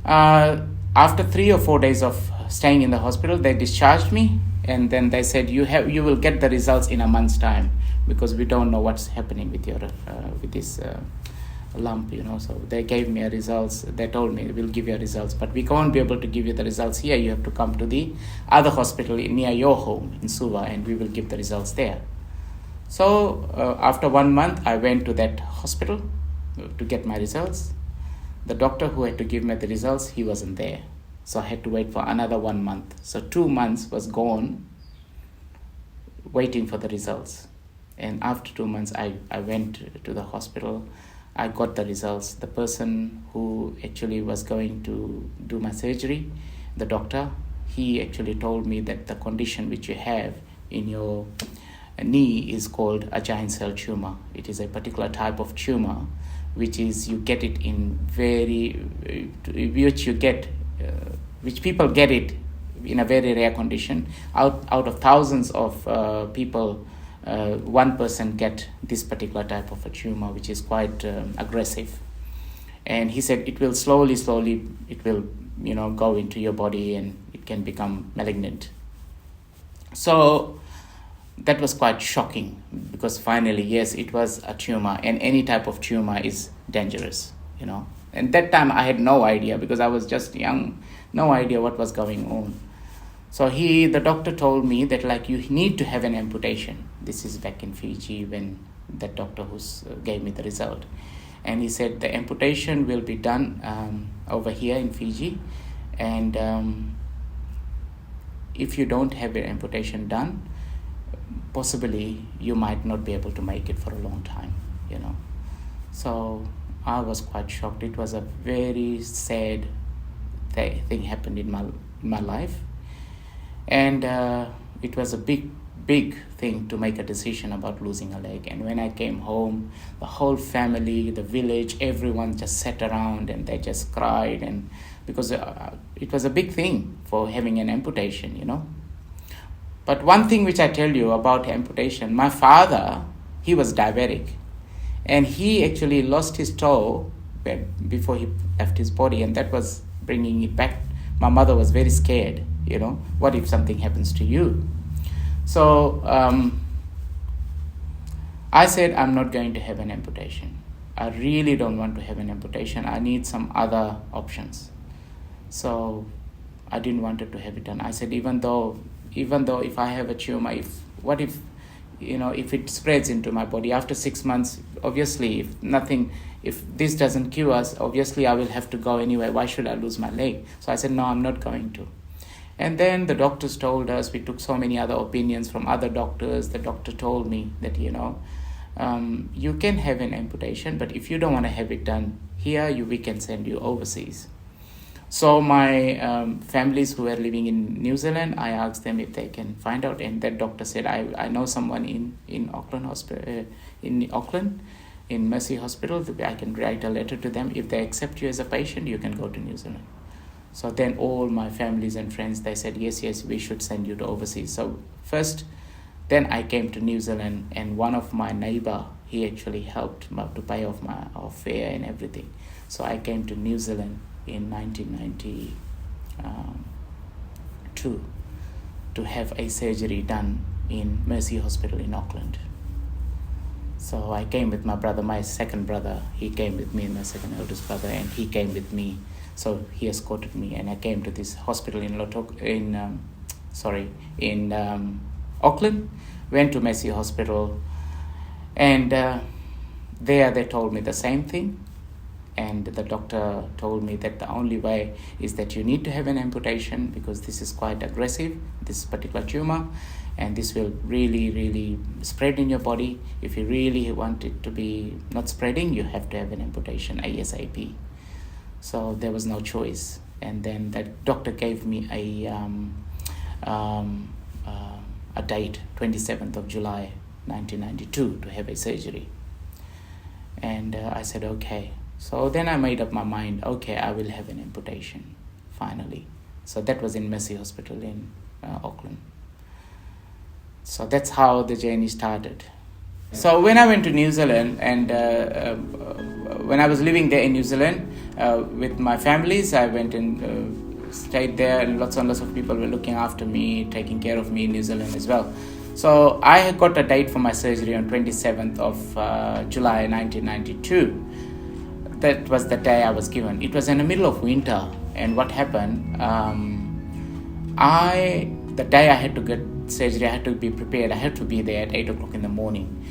After 3 or 4 days of staying in the hospital, they discharged me, and then they said you will get the results in a month's time, because we don't know what's happening with your with this lump, So they gave me results. They told me we'll give you results, but we can't be able to give you the results here. You have to come to the other hospital near your home in Suva, and we will give the results there. So after 1 month, I went to that hospital to get my results. The doctor who had to give me the results, he wasn't there. So I had to wait for another 1 month. So 2 months was gone waiting for the results. And after 2 months, I went to the hospital. I got the results. The person who actually was going to do my surgery, the doctor, he actually told me that the condition which you have in your knee is called a giant cell tumor. It is a particular type of tumor, which is you get it in which people get it in a very rare condition. Out of thousands of people, 1 person get this particular type of a tumor, which is quite aggressive. And he said it will slowly, it will go into your body, and it can become malignant. So that was quite shocking, because finally, yes, it was a tumor, and any type of tumor is dangerous, And that time I had no idea, because I was just young, no idea what was going on. So the doctor told me that you need to have an amputation. This is back in Fiji, when that doctor who gave me the result. And he said the amputation will be done over here in Fiji, and if you don't have an amputation done, possibly you might not be able to make it for a long time, So I was quite shocked. It was a very sad thing happened in my life. And it was a big thing to make a decision about losing a leg. And when I came home, the whole family, the village, everyone just sat around and they just cried, and because it was a big thing for having an amputation, But one thing which I tell you about amputation, my father, he was diabetic, and he actually lost his toe before he left his body, and that was bringing it back. My mother was very scared, what if something happens to you? So I said, I'm not going to have an amputation. I really don't want to have an amputation. I need some other options. So I didn't want to have it done. I said, even though if I have a tumor, if it spreads into my body after 6 months, obviously if this doesn't cure us, obviously I will have to go anyway. Why should I lose my leg? So I said, no, I'm not going to. And then the doctors told us, we took so many other opinions from other doctors. The doctor told me that, you can have an amputation, but if you don't want to have it done here, we can send you overseas. So my families who were living in New Zealand, I asked them if they can find out, and that doctor said, I know someone in Auckland hospital, in Mercy Hospital. I can write a letter to them. If they accept you as a patient, you can go to New Zealand. So then all my families and friends, they said, yes, we should send you to overseas. So then I came to New Zealand, and one of my neighbor, he actually helped to pay off my fare and everything. So I came to New Zealand in 1992 to have a surgery done in Mercy Hospital in Auckland. So I came with my brother, my second brother. He came with me, my second eldest brother, and he came with me. So he escorted me, and I came to this hospital in Auckland. Went to Mercy Hospital, and there they told me the same thing. And the doctor told me that the only way is that you need to have an amputation, because this is quite aggressive, this particular tumor, and this will really, really spread in your body. If you really want it to be not spreading, you have to have an amputation ASAP. So there was no choice. And then that doctor gave me a date, 27th of July, 1992, to have a surgery. And I said, okay. So then I made up my mind, okay, I will have an amputation, finally. So that was in Mercy Hospital in Auckland. So that's how the journey started. So when I went to New Zealand, and when I was living there in New Zealand with my families, I went and stayed there, and lots and lots of people were looking after me, taking care of me in New Zealand as well. So I had got a date for my surgery on 27th of July 1992. That was the day I was given. It was in the middle of winter, and what happened, the day I had to get surgery, I had to be prepared. I had to be there at 8 o'clock in the morning.